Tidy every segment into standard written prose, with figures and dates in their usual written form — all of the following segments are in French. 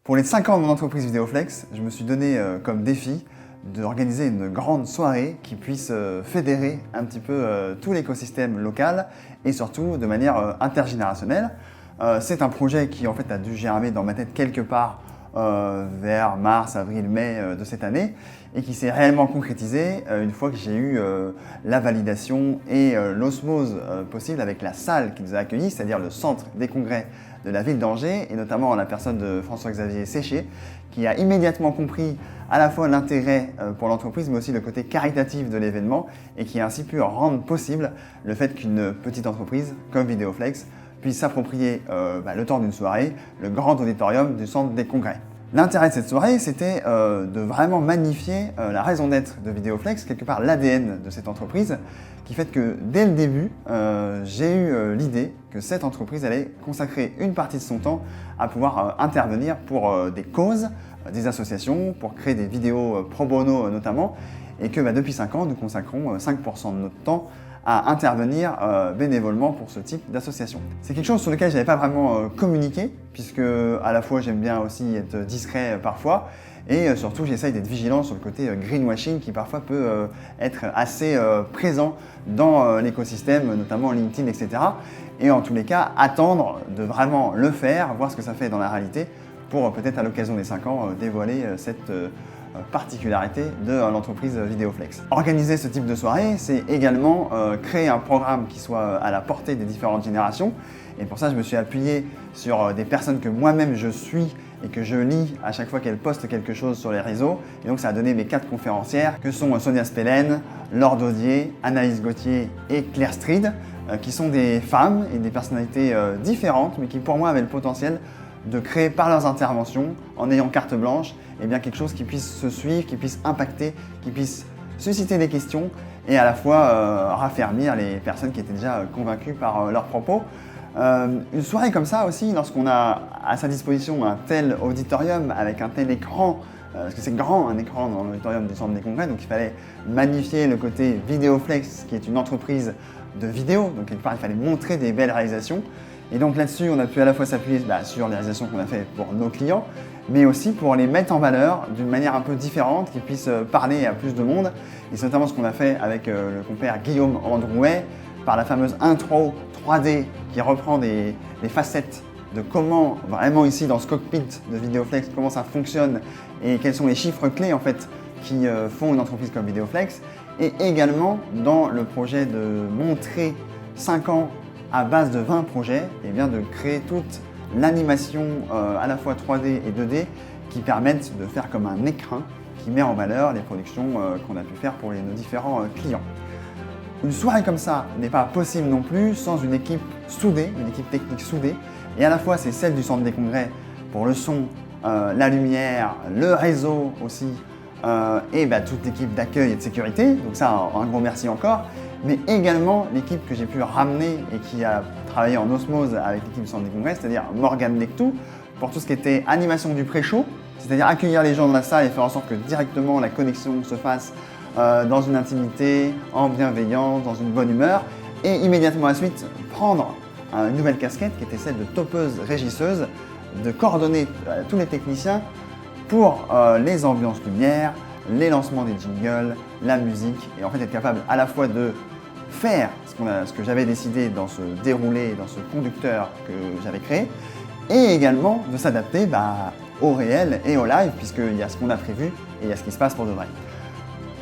Pour les 5 ans de mon entreprise Vidéoflex, je me suis donné comme défi d'organiser une grande soirée qui puisse fédérer un petit peu tout l'écosystème local et surtout de manière intergénérationnelle. C'est un projet qui en fait a dû germer dans ma tête quelque part vers mars, avril, mai de cette année et qui s'est réellement concrétisé une fois que j'ai eu la validation et l'osmose possible avec la salle qui nous a accueillis, c'est-à-dire le centre des congrès de la ville d'Angers et notamment en la personne de François-Xavier Séché qui a immédiatement compris à la fois l'intérêt pour l'entreprise mais aussi le côté caritatif de l'événement et qui a ainsi pu rendre possible le fait qu'une petite entreprise comme Vidéoflex puisse s'approprier le temps d'une soirée, le grand auditorium du centre des congrès. L'intérêt de cette soirée, c'était de vraiment magnifier la raison d'être de Vidéoflex, quelque part l'ADN de cette entreprise, qui fait que dès le début, j'ai eu l'idée que cette entreprise allait consacrer une partie de son temps à pouvoir intervenir pour des causes, des associations, pour créer des vidéos pro bono notamment, et que depuis 5 ans, nous consacrons 5% de notre temps à intervenir bénévolement pour ce type d'association. C'est quelque chose sur lequel je n'avais pas vraiment communiqué, puisque à la fois j'aime bien aussi être discret parfois, et surtout j'essaye d'être vigilant sur le côté greenwashing qui parfois peut être assez présent dans l'écosystème, notamment LinkedIn, etc. Et en tous les cas, attendre de vraiment le faire, voir ce que ça fait dans la réalité, pour peut-être à l'occasion des 5 ans dévoiler cette particularité de l'entreprise Vidéoflex. Organiser ce type de soirée, c'est également créer un programme qui soit à la portée des différentes générations. Et pour ça, je me suis appuyé sur des personnes que moi-même je suis et que je lis à chaque fois qu'elles postent quelque chose sur les réseaux. Et donc ça a donné mes 4 conférencières, que sont Sonia Spellen, Laure Daudier, Anaïs Gauthier et Claire Stride, qui sont des femmes et des personnalités différentes, mais qui pour moi avaient le potentiel de créer par leurs interventions, en ayant carte blanche, quelque chose qui puisse se suivre, qui puisse impacter, qui puisse susciter des questions et à la fois raffermir les personnes qui étaient déjà convaincues par leurs propos. Une soirée comme ça aussi, lorsqu'on a à sa disposition un tel auditorium avec un tel écran, parce que c'est grand un écran dans l'auditorium du centre des congrès, donc il fallait magnifier le côté Vidéoflex qui est une entreprise de vidéo, donc quelque part il fallait montrer des belles réalisations. Et donc là-dessus, on a pu à la fois s'appuyer sur les réalisations qu'on a faites pour nos clients, mais aussi pour les mettre en valeur d'une manière un peu différente, qui puissent parler à plus de monde. Et c'est notamment ce qu'on a fait avec le compère Guillaume Androuet, par la fameuse intro 3D qui reprend les facettes de comment, vraiment ici dans ce cockpit de Vidéoflex, comment ça fonctionne et quels sont les chiffres clés en fait qui font une entreprise comme Vidéoflex. Et également dans le projet de montrer 5 ans à base de 20 projets, de créer toute l'animation à la fois 3D et 2D qui permettent de faire comme un écrin qui met en valeur les productions qu'on a pu faire pour nos différents clients. Une soirée comme ça n'est pas possible non plus sans une équipe soudée, une équipe technique soudée, et à la fois c'est celle du centre des congrès pour le son, la lumière, le réseau aussi, et toute l'équipe d'accueil et de sécurité, donc ça un gros merci encore, mais également l'équipe que j'ai pu ramener et qui a travaillé en osmose avec l'équipe du centre des congrès, c'est-à-dire Morgane Lectou, pour tout ce qui était animation du pré-show, c'est-à-dire accueillir les gens dans la salle et faire en sorte que directement la connexion se fasse dans une intimité, en bienveillance, dans une bonne humeur, et immédiatement à la suite prendre une nouvelle casquette qui était celle de toppeuse régisseuse, de coordonner tous les techniciens pour les ambiances lumière, les lancements des jingles, la musique, et en fait être capable à la fois de faire ce que j'avais décidé dans ce déroulé, dans ce conducteur que j'avais créé, et également de s'adapter au réel et au live, puisqu'il y a ce qu'on a prévu et il y a ce qui se passe pour de vrai.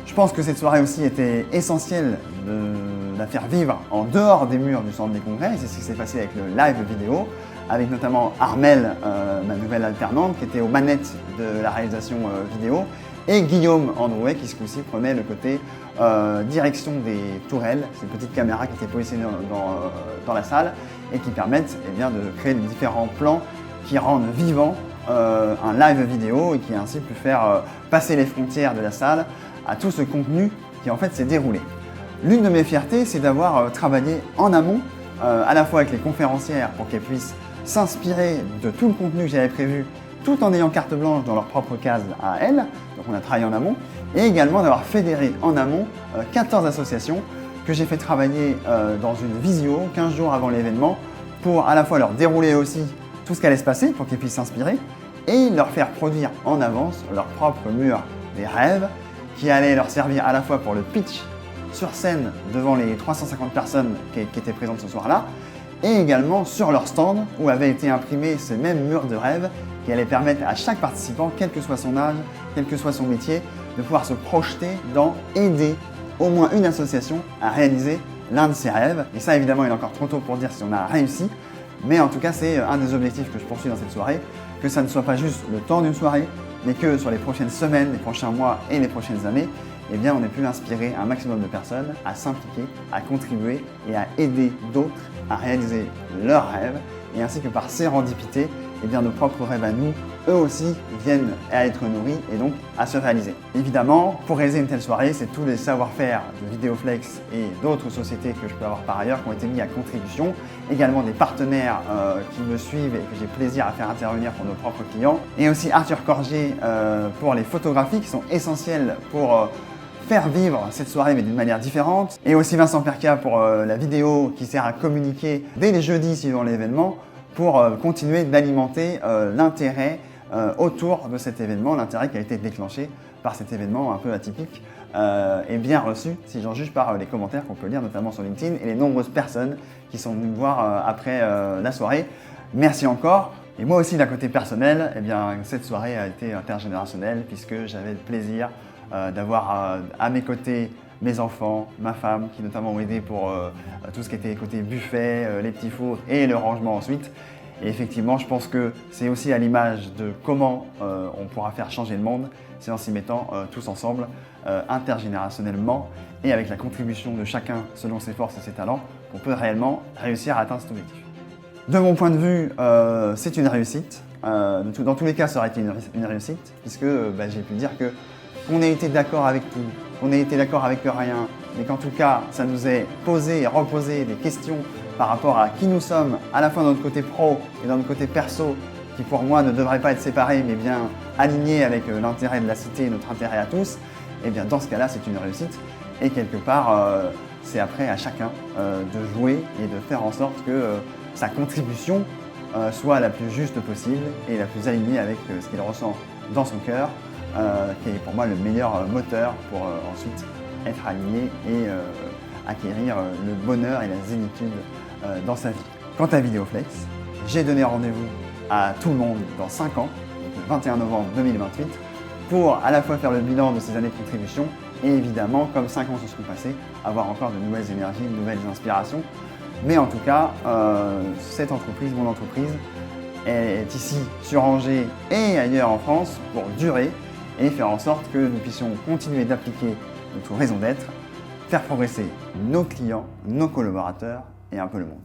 Je pense que cette soirée aussi était essentielle de la faire vivre en dehors des murs du centre des congrès, et c'est ce qui s'est passé avec le live vidéo, avec notamment Armelle, ma nouvelle alternante, qui était aux manettes de la réalisation vidéo, et Guillaume Androuet qui ce coup-ci prenait le côté direction des tourelles, ces petites caméras qui étaient positionnées dans la salle et qui permettent de créer les différents plans qui rendent vivant un live vidéo et qui ainsi pu faire passer les frontières de la salle à tout ce contenu qui en fait s'est déroulé. L'une de mes fiertés, c'est d'avoir travaillé en amont, à la fois avec les conférencières pour qu'elles puissent s'inspirer de tout le contenu que j'avais prévu tout en ayant carte blanche dans leur propre case à elles, donc on a travaillé en amont, et également d'avoir fédéré en amont 14 associations que j'ai fait travailler dans une visio 15 jours avant l'événement pour à la fois leur dérouler aussi tout ce qui allait se passer pour qu'ils puissent s'inspirer et leur faire produire en avance leur propre mur des rêves qui allait leur servir à la fois pour le pitch sur scène devant les 350 personnes qui étaient présentes ce soir-là et également sur leur stand où avaient été imprimés ces mêmes murs de rêve qui allaient permettre à chaque participant, quel que soit son âge, quel que soit son métier, de pouvoir se projeter dans aider au moins une association à réaliser l'un de ses rêves. Et ça, évidemment, il est encore trop tôt pour dire si on a réussi, mais en tout cas, c'est un des objectifs que je poursuis dans cette soirée, que ça ne soit pas juste le temps d'une soirée, mais que sur les prochaines semaines, les prochains mois et les prochaines années, eh bien, on ait pu inspirer un maximum de personnes à s'impliquer, à contribuer et à aider d'autres à réaliser leurs rêves, et ainsi que par sérendipité, eh bien, nos propres rêves à nous, eux aussi, viennent à être nourris et donc à se réaliser. Évidemment, pour réaliser une telle soirée, c'est tous les savoir-faire de Vidéoflex et d'autres sociétés que je peux avoir par ailleurs qui ont été mis à contribution, également des partenaires qui me suivent et que j'ai plaisir à faire intervenir pour nos propres clients, et aussi Arthur Corgier pour les photographies qui sont essentielles pour faire vivre cette soirée mais d'une manière différente, et aussi Vincent Perca pour la vidéo qui sert à communiquer dès les jeudis suivant l'événement pour continuer d'alimenter l'intérêt autour de cet événement, l'intérêt qui a été déclenché par cet événement un peu atypique et bien reçu, si j'en juge par les commentaires qu'on peut lire notamment sur LinkedIn et les nombreuses personnes qui sont venues me voir après la soirée. Merci encore. Et moi aussi, d'un côté personnel, eh bien, cette soirée a été intergénérationnelle puisque j'avais le plaisir d'avoir à mes côtés mes enfants, ma femme, qui notamment ont aidé pour tout ce qui était côté buffet, les petits fours et le rangement ensuite. Et effectivement, je pense que c'est aussi à l'image de comment on pourra faire changer le monde, c'est en s'y mettant tous ensemble, intergénérationnellement, et avec la contribution de chacun selon ses forces et ses talents, qu'on peut réellement réussir à atteindre cet objectif. De mon point de vue, c'est une réussite. Dans tous les cas, ça aurait été une réussite, puisque j'ai pu dire que qu'on ait été d'accord avec tout, qu'on ait été d'accord avec rien, mais qu'en tout cas, ça nous ait posé et reposé des questions par rapport à qui nous sommes, à la fois dans notre côté pro et dans notre côté perso, qui pour moi ne devraient pas être séparés, mais bien alignés avec l'intérêt de la cité et notre intérêt à tous, et bien dans ce cas-là, c'est une réussite. Et quelque part, c'est après à chacun de jouer et de faire en sorte que sa contribution soit la plus juste possible et la plus alignée avec ce qu'il ressent dans son cœur, qui est pour moi le meilleur moteur pour ensuite être aligné et acquérir le bonheur et la zénitude dans sa vie. Quant à Vidéoflex, j'ai donné rendez-vous à tout le monde dans 5 ans, donc le 21 novembre 2028, pour à la fois faire le bilan de ces années de contribution et évidemment, comme 5 ans se seront passés, avoir encore de nouvelles énergies, de nouvelles inspirations. Mais en tout cas, cette entreprise, mon entreprise, est ici sur Angers et ailleurs en France pour durer et faire en sorte que nous puissions continuer d'appliquer notre raison d'être, faire progresser nos clients, nos collaborateurs et un peu le monde.